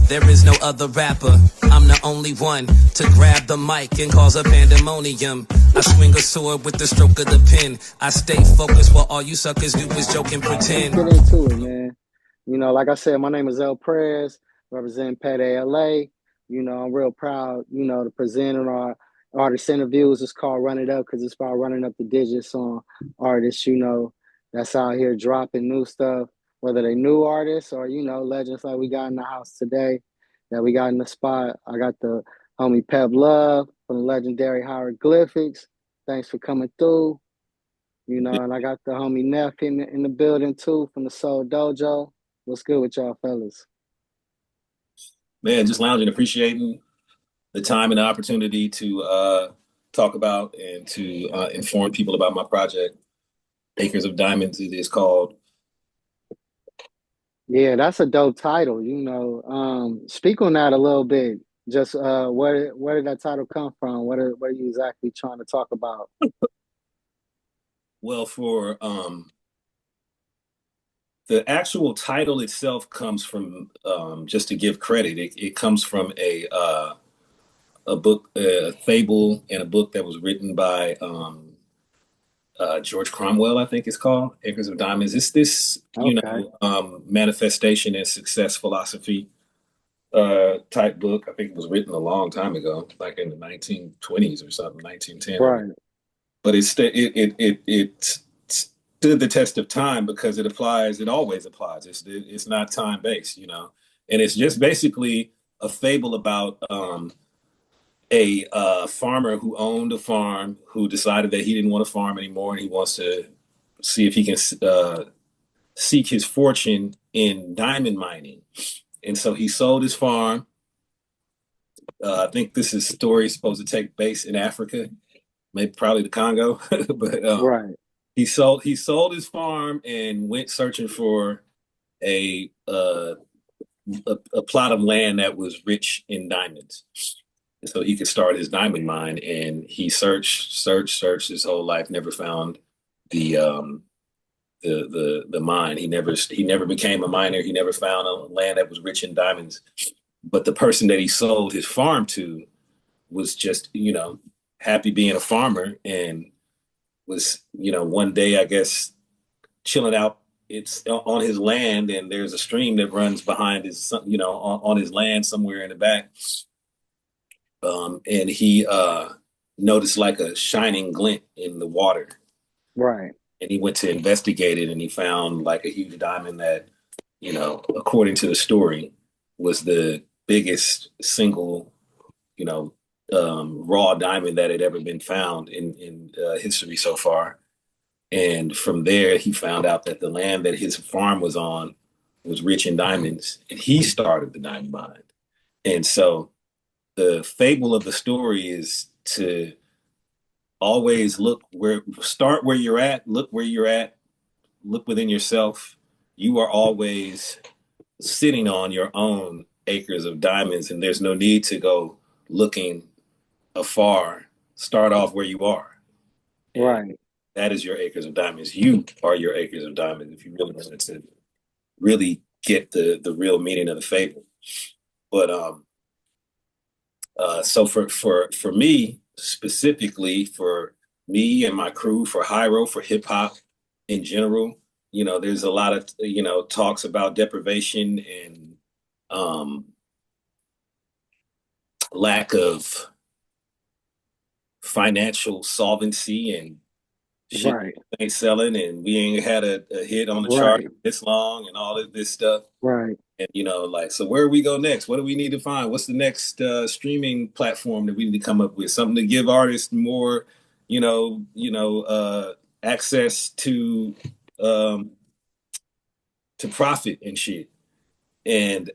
There is no other rapper. I'm the only one to grab the mic and cause a pandemonium. I swing a sword with the stroke of the pen. I stay focused while all you suckers do is joke and pretend. Get into it, man. You know, like I said, my name is Prez, representing PayDay LA. You know, I'm real proud, you know, to present on our artist interviews. It's called Run It Up because it's about running up the digits on artists, you know, that's out here dropping new stuff, whether they new artists or, you know, legends like we got in the house today that we got in the spot. I got the homie Pep Love from the legendary Hieroglyphics. Thanks for coming through. You know, and I got the homie Nef in the building too from the Soul Dojo. What's good with y'all fellas? Man, just lounging, appreciating the time and the opportunity to talk about and to inform people about my project. Acres of Diamonds, it is called. Yeah, that's a dope title. You know, speak on that a little bit. Just where did that title come from? What are you exactly trying to talk about? Well, for the actual title itself comes from, just to give credit, it comes from a book, a fable, and a book that was written by George Cromwell, I think it's called, Acres of Diamonds. It's this, you know, manifestation and success philosophy type book. I think it was written a long time ago, like in the 1920s or something, 1910. Right. But it stood the test of time because it always applies. It's not time based, you know, and it's just basically a fable about a farmer who owned a farm who decided that he didn't want to farm anymore and he wants to see if he can seek his fortune in diamond mining. And so he sold his farm. I think this story is supposed to take place in Africa, maybe probably the Congo, but right. He sold his farm and went searching for a plot of land that was rich in diamonds, so he could start his diamond mine. And he searched his whole life, never found the mine. He never became a miner. He never found a land that was rich in diamonds. But the person that he sold his farm to was just, you know, happy being a farmer and was, you know, one day, I guess, chilling out. It's on his land, and there's a stream that runs behind his, you know, on his land somewhere in the back. And he noticed like a shining glint in the water. Right. And he went to investigate it, and he found like a huge diamond that, you know, according to the story, was the biggest single, you know, raw diamond that had ever been found in history so far. And from there, he found out that the land that his farm was on was rich in diamonds, and he started the diamond mine. And so the fable of the story is to always start where you're at, look where you're at, look within yourself. You are always sitting on your own acres of diamonds, and there's no need to go looking afar. Start off where you are. Right. That is your acres of diamonds. You are your acres of diamonds if you really wanted to really get the real meaning of the fable. But so for me specifically, for me and my crew, for Hiero, for hip hop in general, you know, there's a lot of, you know, talks about deprivation and lack of financial solvency, and shit ain't selling, and we ain't had a hit on the chart this long, and all of this stuff. Right. And, you know, like, so where do we go next? What do we need to find? What's the next streaming platform that we need to come up with? Something to give artists more, access to profit and shit. And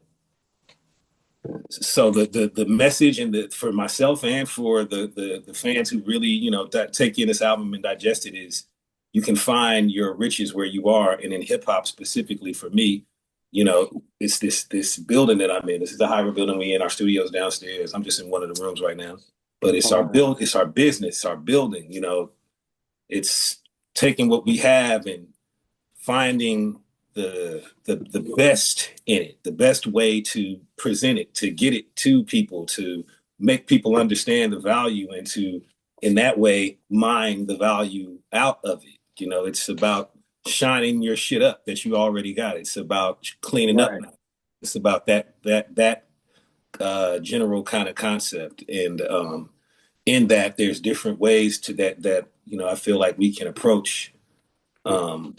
so the message for myself and for the fans who really, you know, take in this album and digest it is, you can find your riches where you are. And in hip hop specifically, for me, you know, it's this building that I'm in. This is the Hiero building we in. Our studio's downstairs. I'm just in one of the rooms right now. But it's it's our business, our building. You know, it's taking what we have and finding the best in it, the best way to present it, to get it to people, to make people understand the value, and to in that way mine the value out of it. You know, it's about shining your shit up that you already got. It's about cleaning up. Right. It's about that general kind of concept. And in that, there's different ways to that you know I feel like we can approach um,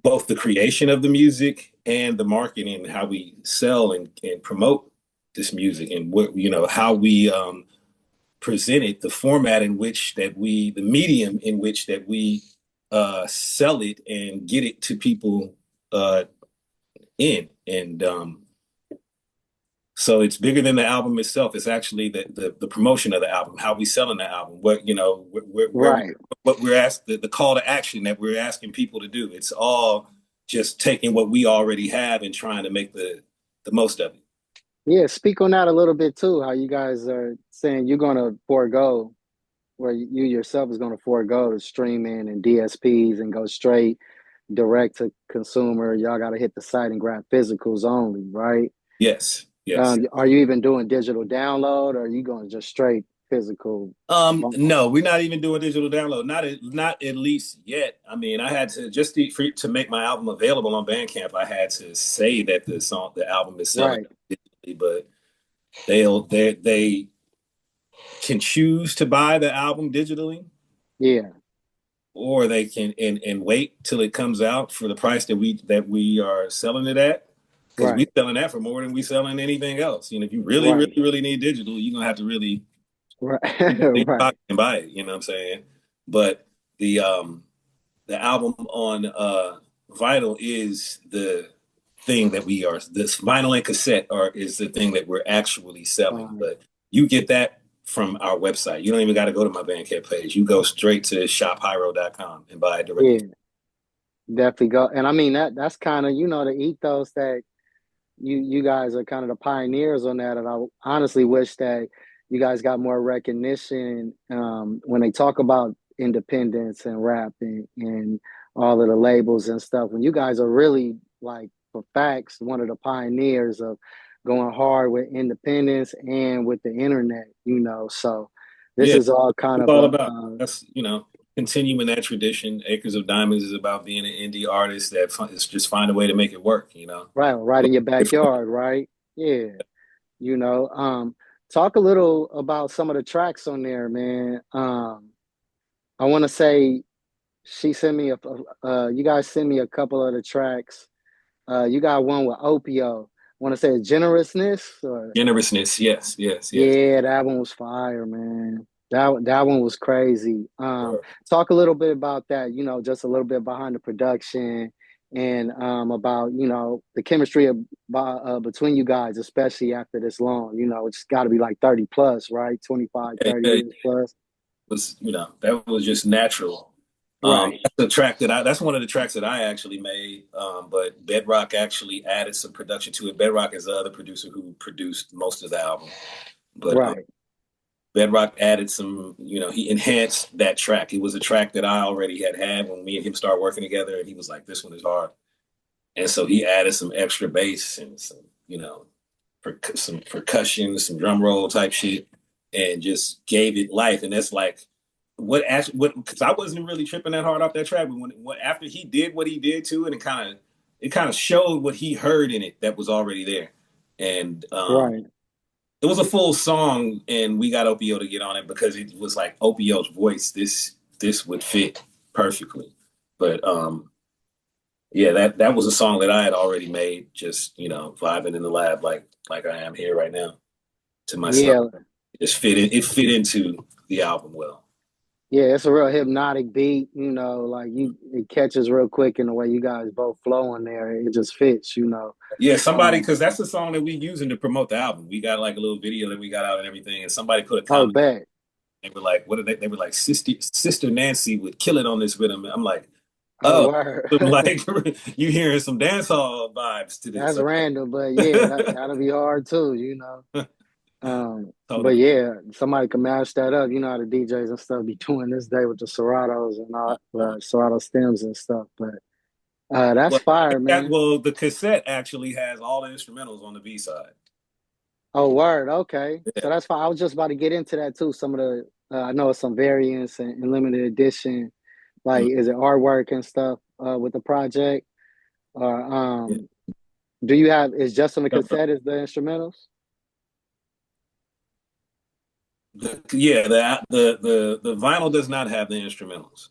both the creation of the music and the marketing, how we sell and promote this music, and what you know how we present it, the format in which that we, the medium in which that we sell it and get it to people uh, in. And so it's bigger than the album itself. It's actually the promotion of the album, how we selling the album, what you know, Right. what we're asked, the call to action that we're asking people to do. It's all just taking what we already have and trying to make the most of it. Yeah, speak on that a little bit too. How you guys are saying you're gonna forego, where you yourself is gonna forego the streaming and DSPs and go straight direct to consumer. Y'all got to hit the site and grab physicals only, right? Yes, yes. Are you even doing digital download, or are you going just straight physical? No, we're not even doing digital download. Not at least yet. I mean, I had to to make my album available on Bandcamp. I had to say that the album is selling Right. digitally, but they can choose to buy the album digitally, Yeah. or they can and wait till it comes out for the price that we are selling it at. Because we Right. selling that for more than we selling anything else. You know, if you really, Right. really, really need digital, you're gonna have to really Right. and Right. buy it. You know what I'm saying? But the album on vinyl is the thing that we are. This vinyl and cassette is the thing that we're actually selling. But you get that from our website. You don't even got to go to my Bandcamp page. You go straight to shophiero.com and buy it directly. Yeah. Definitely go. And I mean that's kind of the ethos that you guys are kind of the pioneers on that. And I honestly wish that you guys got more recognition when they talk about independence and rap and all of the labels and stuff. When you guys are really, like, for facts, one of the pioneers of going hard with independence and with the internet. So this Yeah, is all kind it's of all a about that's continuing that tradition. Acres of Diamonds is about being an indie artist that is just find a way to make it work. right in your backyard, right? Yeah. You know, talk a little about some of the tracks on there, man. I want to say she sent me you guys sent me a couple of the tracks. You got one with Opio. Want to say Generousness, or Generousness, yes, yes, yes. yeah, that one was fire, man. That one was crazy. Sure. Talk a little bit about that. Just a little bit behind the production and about the chemistry between you guys, especially after this long. It's got to be like 30 plus, right? 25, Yeah, 30 yeah, years plus. was that was just natural. Right, That's the track that's one of the tracks that I actually made. But Bedrock actually added some production to it. Bedrock is the other producer who produced most of the album, but right, Bedrock added some. He enhanced that track. It was a track that I already had when me and him started working together, and he was like, "This one is hard," and so he added some extra bass and some some percussion, some drum roll type shit, and just gave it life. And that's like because I wasn't really tripping that hard off that track, but after he did what he did to it, it kind of showed what he heard in it that was already there, and right. it was a full song, and we got Opio to get on it because it was like Opio's voice. This would fit perfectly, but yeah, that was a song that I had already made, just vibing in the lab like I am here right now to myself. Yeah, It fit into the album well. yeah. It's a real hypnotic beat. Like it catches real quick in the way you guys both flow in there. It just fits. Yeah, somebody, Um, because that's the song that we using to promote the album. We got like a little video that we got out and everything, and somebody put a oh, comment. bet. They were like, "What did they?" They were like, "Sister Nancy would kill it on this rhythm." I'm like, Oh, "Oh, word. like you hearing some dancehall vibes to this?" That's I'm like, random, but yeah, that'll be hard too. But totally. yeah, somebody can mash that up. You know how the DJs and stuff be doing this day with the Seratos and all, Serato stems and stuff. But That's Well, fire, man. the cassette actually has all the instrumentals on the B side. Oh, word. Okay. Yeah. So that's fine. I was just about to get into that too. Some of the, I know some variants and limited edition, like Mm. is it artwork and stuff with the project? Or Yeah. do you have, is just on the cassette is the instrumentals? The vinyl does not have the instrumentals.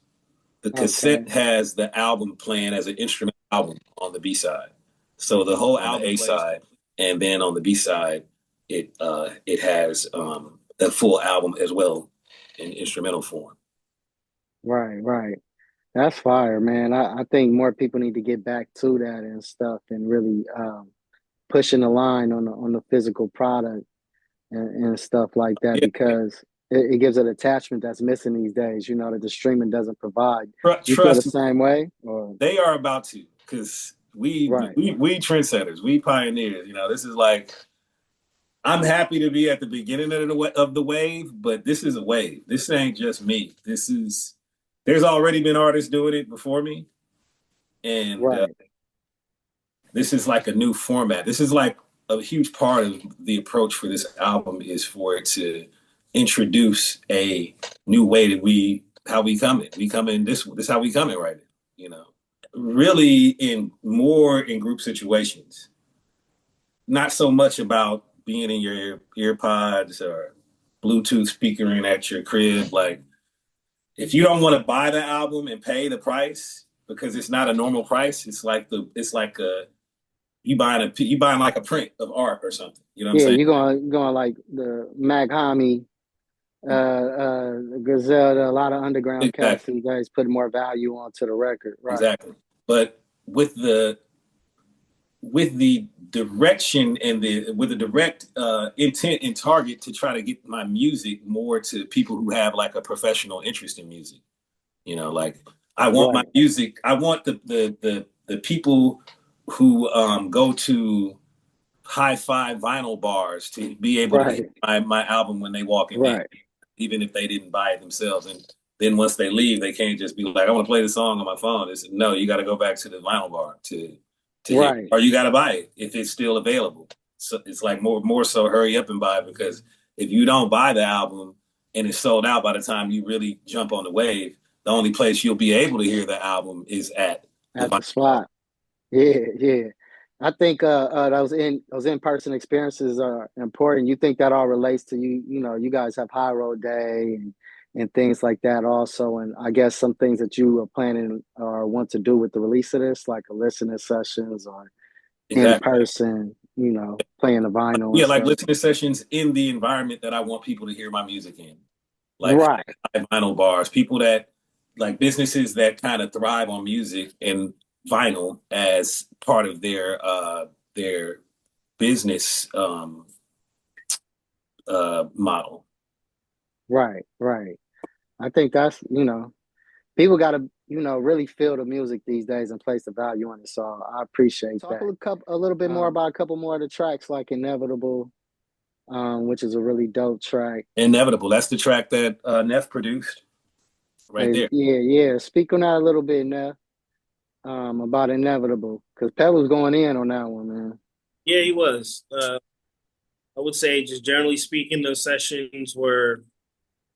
The Okay. cassette has the album playing as an instrument album on the B side. So the whole album on the A side, and then on the B side, it has the full album as well in instrumental form. Right, right. That's fire, man. I think more people need to get back to that and stuff and really pushing the line on the physical product and stuff like that Yeah, because it gives an attachment that's missing these days, you know, that the streaming doesn't provide. You feel the trust me, same way? Or they are about to, because right, we trendsetters, we pioneers. You know, this is like, I'm happy to be at the beginning of the wave, but this is a wave. This ain't just me. There's already been artists doing it before me, and right. this is like a new format. This is like a huge part of the approach for this album is for it to introduce a new way that how we come in. We come in this how we come in right now, you know. Really in group situations. Not so much about being in your ear pods or Bluetooth speakering at your crib. Like, if you don't want to buy the album and pay the price because it's not a normal price, it's like you buying like a print of art or something. You know what I'm Yeah, saying? you're going like the Mag Hami, Griselda, a lot of underground cats Exactly. these days put more value onto the record. Right, Exactly. But with the direction and with the direct intent and target to try to get my music more to people who have like a professional interest in music. You know, like, I want my right, music. I want the people who go to hi-fi vinyl bars to be able to right, hear my album when they walk in, right. even if they didn't buy it themselves. And then once they leave, they can't just be like, I want to play the song on my phone. No, you got to go back to the vinyl bar to hear, Right. or you got to buy it if it's still available. So it's like more so hurry up and buy it, because if you don't buy the album and it's sold out by the time you really jump on the wave, the only place you'll be able to hear the album is at the At the vinyl bar. spot. Yeah, yeah. I think those in-person experiences are important. You think that all relates to you, you know, you guys have Hiero Day and things like that also. And I guess some things that you are planning or want to do with the release of this, like a listening sessions or in Exactly. person, you know, playing the vinyl and Yeah, like stuff. listening sessions in the environment that I want people to hear my music in. Like Right. high vinyl bars, people that, like, businesses that kind of thrive on music and vinyl as part of their business model. Right, right. I think that's, you know, people got to, you know, really feel the music these days and place the value on it. So I appreciate that. A little bit more about a couple more of the tracks, like Inevitable, which is a really dope track. Inevitable. That's the track that Neff produced right there. Yeah, yeah. Speak on that a little bit, Neff, about Inevitable, because Pep was going in on that one, man. Yeah, he was. I would say, just generally speaking, those sessions were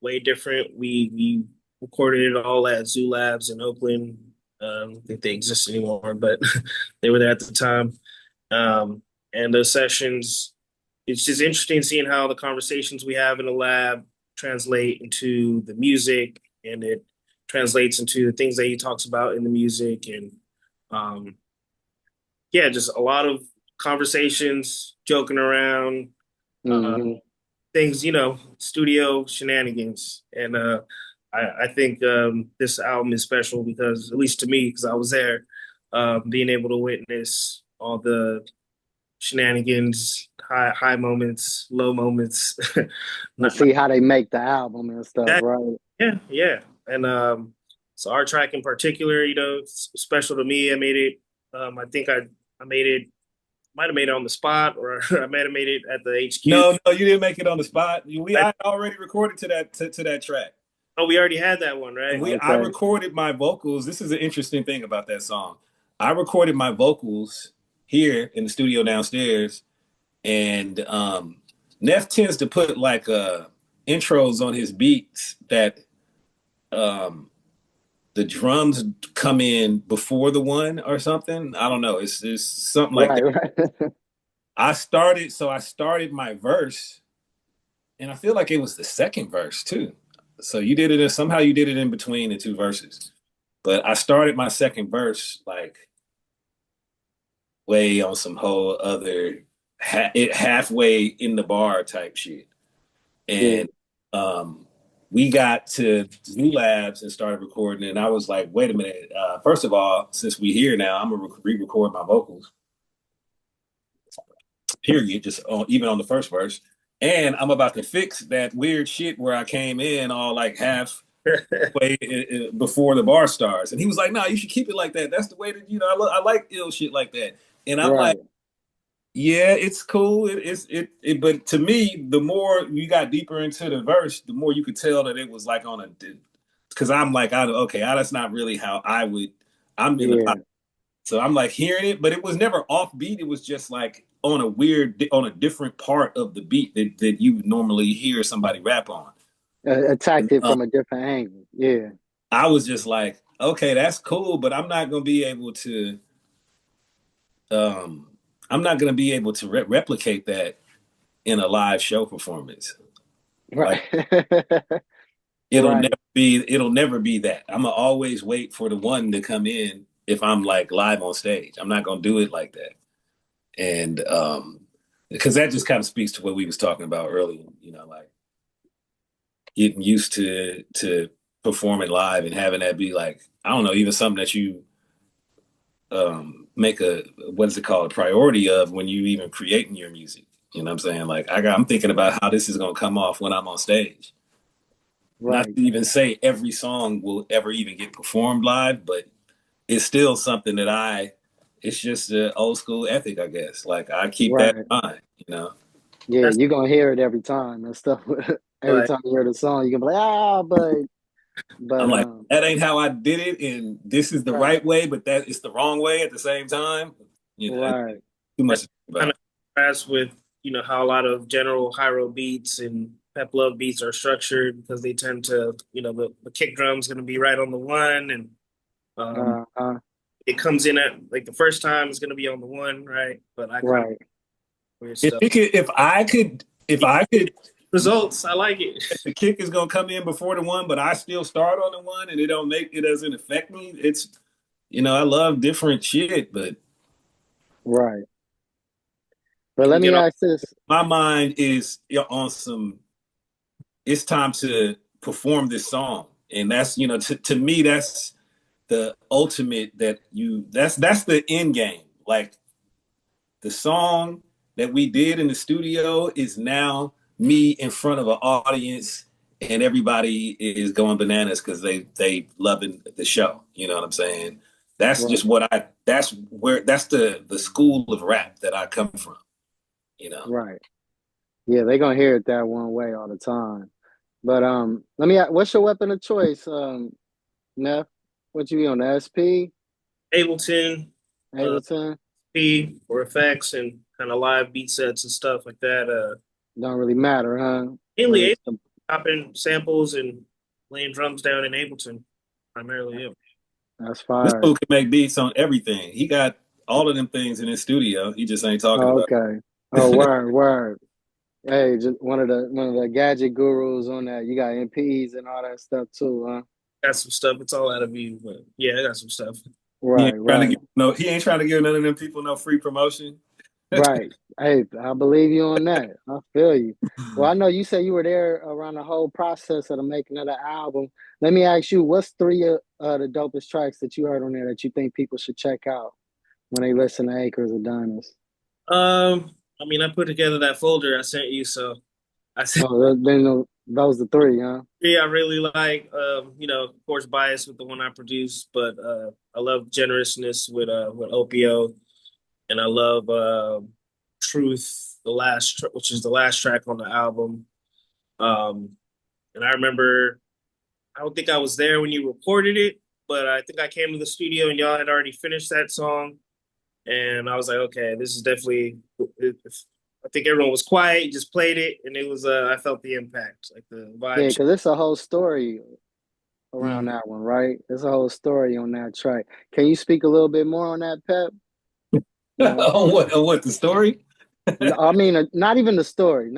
way different. We recorded it all at Zoo Labs in Oakland. I don't think they exist anymore, but they were there at the time. And those sessions, it's just interesting seeing how the conversations we have in the lab translate into the music, and it translates into the things that he talks about in the music. And yeah, just a lot of conversations, joking around, Mm-hmm. things, you know, studio shenanigans. And I think this album is special because, at least to me, because I was there, being able to witness all the shenanigans, high moments, low moments. And see how they make the album and stuff, That, right? yeah, yeah. And so our track in particular, you know, it's special to me. I made it. I think I made it. Might have made it on the spot, or I might have made it at the HQ. No, you didn't make it on the spot. I already recorded to that track. Oh, we already had that one, right? I recorded my vocals. This is an interesting thing about that song. I recorded my vocals here in the studio downstairs, and Neff tends to put like intros on his beats that um, the drums come in before the one or something. I don't know. It's something like Right, that. right. I started my verse, and I feel like it was the second verse too. So you did it somehow you did it in between the two verses. But I started my second verse like way on some whole other halfway in the bar type shit. Yeah, And we got to Zoo Labs and started recording. And I was like, wait a minute. First of all, since we're here now, I'm gonna re-record my vocals. Period. Just even on the first verse. And I'm about to fix that weird shit where I came in all like halfway before the bar starts. And he was like, "No, you should keep it like that. That's the way that I like ill shit like that." And I'm like, right. yeah, it's cool. But to me, the more you got deeper into the verse, the more you could tell that it was like on a, because I'm like, okay, that's not really how I would. I'm in the, Yeah, so I'm like hearing it, but it was never offbeat. It was just like on a different part of the beat that you normally hear somebody rap on. And, attacked it from a different angle. Yeah, I was just like, okay, that's cool, but I'm not gonna be able to. Um, I'm not gonna be able to replicate that in a live show performance. Like right, right, it'll never be that. I'm gonna always wait for the one to come in if I'm like live on stage. I'm not gonna do it like that. And because that just kind of speaks to what we was talking about earlier, like getting used to performing live and having that be like, I don't know, even something that you make a, what is it called, a priority of when you even creating your music. You know what I'm saying? Like I'm thinking about how this is gonna come off when I'm on stage. Not right, to even say every song will ever even get performed live, but it's still something that it's just an old school ethic, I guess. Like I keep that right. in mind. Yeah, That's you're gonna hear it every time and stuff. Every like time you hear the song, you're gonna be like, ah, but I'm like, that ain't how I did it, and this is the right, right way, but that it's the wrong way at the same time. It's right, too much that's to think kind about. of contrast with how a lot of general Hiero beats and Pep Love beats are structured because they tend to the kick drum's going to be right on the one and um, uh, it comes in at like the first time is going to be on the one, right? But I kind of right, weird If stuff. it could, if I could, Results, I like it. the kick is gonna come in before the one, but I still start on the one, and it doesn't affect me. I love different shit, but right. But Can let get me off. ask this. my mind is on some. It's time to perform this song, and that's to me that's the ultimate that's the end game. Like the song that we did in the studio is now me in front of an audience, and everybody is going bananas because they loving the show. You know what I'm saying? That's Right, just that's the school of rap that I come from. You know, right. Yeah, they're gonna hear it that one way all the time. But let me ask, what's your weapon of choice, Neff? What you be on the SP, Ableton, uh, Ableton? P for effects and kind of live beat sets and stuff like that. Don't really matter, huh? When Mainly it's the, chopping samples and laying drums down in Ableton, primarily. Yeah. that's this fire. fool can make beats on everything. He got all of them things in his studio. He just ain't talking Oh, about okay. Oh, word, word. Hey, just one of the gadget gurus on that. You got MPs and all that stuff too, huh? Got some stuff. It's all out of view, but yeah, I got some stuff. Right, right, He ain't trying to give none of them people no free promotion. right. Hey, I believe you on that. I feel you. Well, I know you said you were there around the whole process of the making of the album. Let me ask you, what's three of the dopest tracks that you heard on there that you think people should check out when they listen to Acres of Diamonds? I mean, I put together that folder I sent you, so I said Oh, those the three, huh? three I really like. Of course, bias with the one I produced, but I love generousness with Opio, and I love Truth, which is the last track on the album. Um, and I remember, I don't think I was there when you recorded it, but I think I came to the studio and y'all had already finished that song. And I was like, okay, this is definitely, I think everyone was quiet, just played it. And it was, I felt the impact, like the Yeah, vibe. because it's a whole story around that one, right? There's a whole story on that track. Can you speak a little bit more on that, Pep? You know, On what, the story? I mean, not even the story,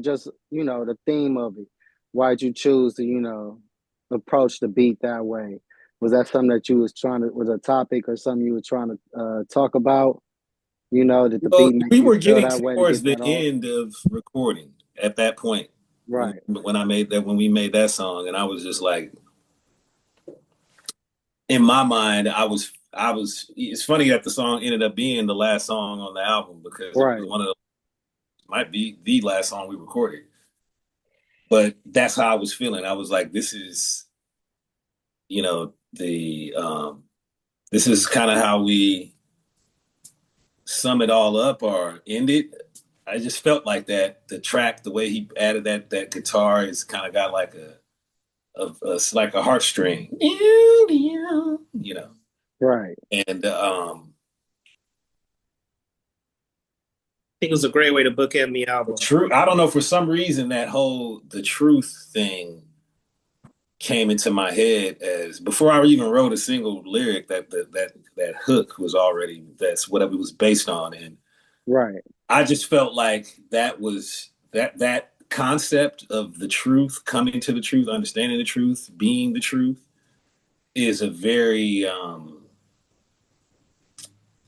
just, the theme of it. Why'd you choose to, approach the beat that way? Was that something that you was a topic or something you were trying to talk about? Did the Well, beat make we you were feel getting that way to towards get the that off? end of recording at that point. Right, When we made that song, and I was just like, in my mind, it's funny that the song ended up being the last song on the album because it was right. one of the, might be the last song we recorded. But that's how I was feeling. I was like, this is, you know, this is kind of how we sum it all up or end it. I just felt like that the track, the way he added that guitar is kind of got like it's like a heartstring, Right. and I think it was a great way to bookend the album. true. I don't know, for some reason that whole the truth thing came into my head as before I even wrote a single lyric. That hook was already, that's what it was based on, and Right. I just felt like that was that concept of the truth, coming to the truth, understanding the truth, being the truth, is a very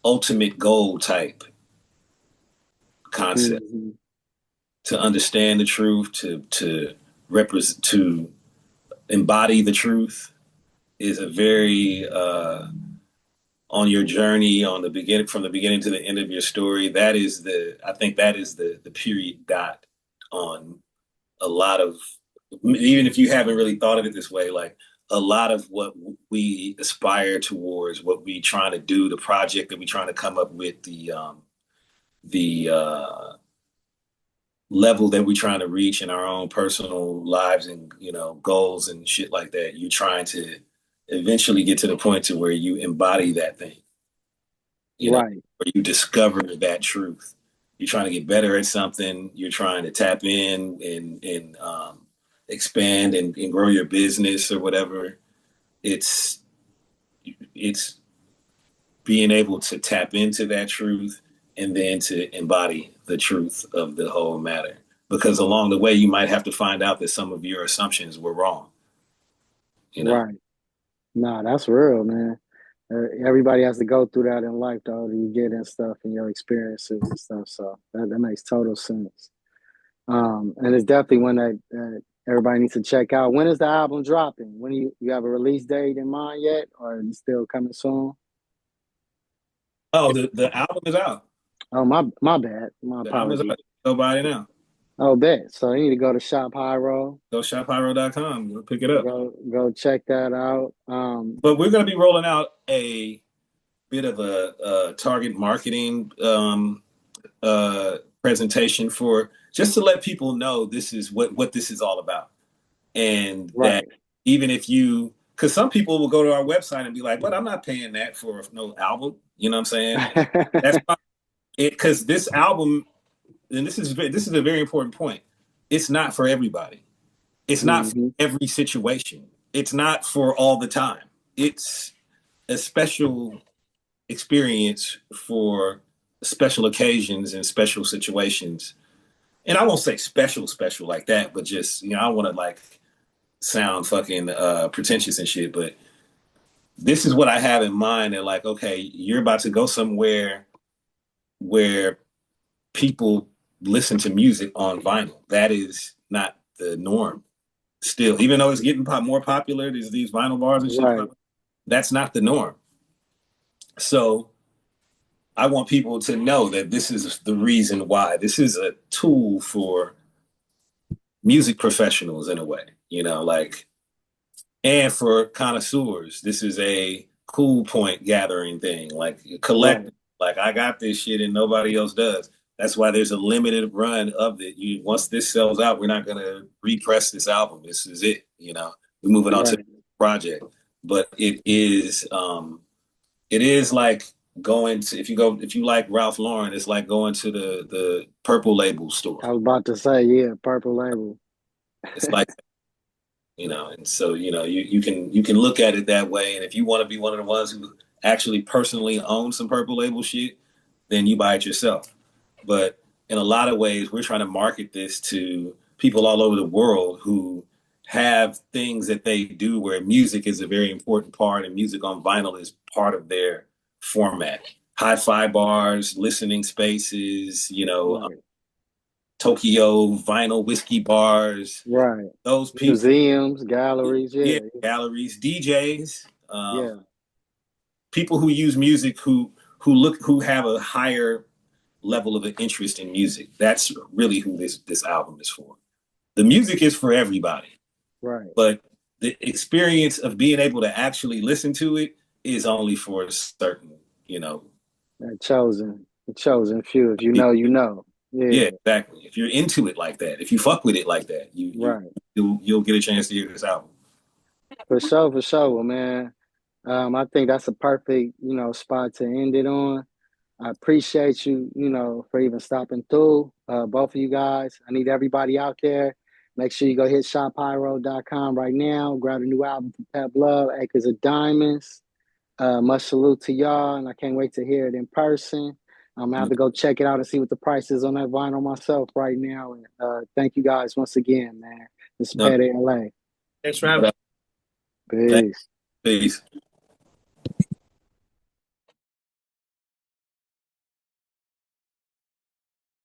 ultimate goal type concept. Mm-hmm. To understand the truth, to represent, to embody the truth, is a very on your journey, on the beginning, from the beginning to the end of your story. That is I think that is the period dot on a lot of, even if you haven't really thought of it this way, like a lot of what we aspire towards, what we trying to do, the project that we trying to come up with, the level that we're trying to reach in our own personal lives and goals and shit like that. You're trying to eventually get to the point to where you embody that thing, Right. where you discover that truth. You're trying to get better at something. You're trying to tap in and expand and grow your business or whatever. It's being able to tap into that truth and then to embody the truth of the whole matter. Because along the way, you might have to find out that some of your assumptions were wrong. Right. Nah, that's real, man. Everybody has to go through that in life, though. You get and stuff and your experiences and stuff. So that makes total sense. And it's definitely one that everybody needs to check out. When is the album dropping? When you have a release date in mind yet, or is it still coming soon? Oh, the album is out. Oh, my bad. My The album is apologies. out. Go buy it now. Oh, bet. So you need to go to Shop Hiero. Go shophiro.com. Go pick it up. Go check that out. But we're going to be rolling out a bit of a target marketing presentation for just to let people know this is what this is all about. And right. that even if because some people will go to our website and be like, but I'm not paying that for no album. You know what I'm saying? That's because this album, and this is a very important point. It's not for everybody. It's not for every situation. It's not for all the time. It's a special experience for special occasions and special situations. And I won't say special like that, but just, I don't want to like sound fucking pretentious and shit, but this is what I have in mind. And like, okay, you're about to go somewhere where people listen to music on vinyl. That is not the norm still, even though it's getting more popular. There's these vinyl bars and shit. Right. That's not the norm. So I want people to know that this is the reason why. This is a tool for music professionals in a way, and for connoisseurs. This is a cool point gathering thing, like collect. Right. Like I got this shit and nobody else does. That's why there's a limited run of it. Once this sells out, we're not gonna repress this album. This is it. We're moving on to the project. but it is like going to, if you like Ralph Lauren, it's like going to the Purple Label store. I was about to say, yeah, Purple Label. It's like, and so, you can look at it that way. And if you want to be one of the ones who actually personally own some Purple Label shit, then you buy it yourself. But in a lot of ways, we're trying to market this to people all over the world who have things that they do where music is a very important part, and music on vinyl is part of their format. Hi-fi bars, listening spaces, Right. Tokyo vinyl whiskey bars. Right. Those people, Museums, galleries, yeah. galleries, DJs, Yeah. people who use music who have a higher level of an interest in music. That's really who this album is for. The music is for everybody, Right. but the experience of being able to actually listen to it is only for a certain, The chosen few. If you know, you know. yeah, Yeah. exactly. If you're into it like that, if you fuck with it like that, Right. you'll get a chance to hear this album. For sure, well, man. I think that's a perfect, spot to end it on. I appreciate you, for even stopping through. Both of you guys. I need everybody out there. Make sure you go hit shophiero.com right now. Grab a new album from Pep Love, Acres of Diamonds. Much salute to y'all, and I can't wait to hear it in person. I'm gonna have to go check it out and see what the price is on that vinyl myself right now. And thank you guys once again, man. This is No, PayDay LA. Thanks for having me. Peace. peace.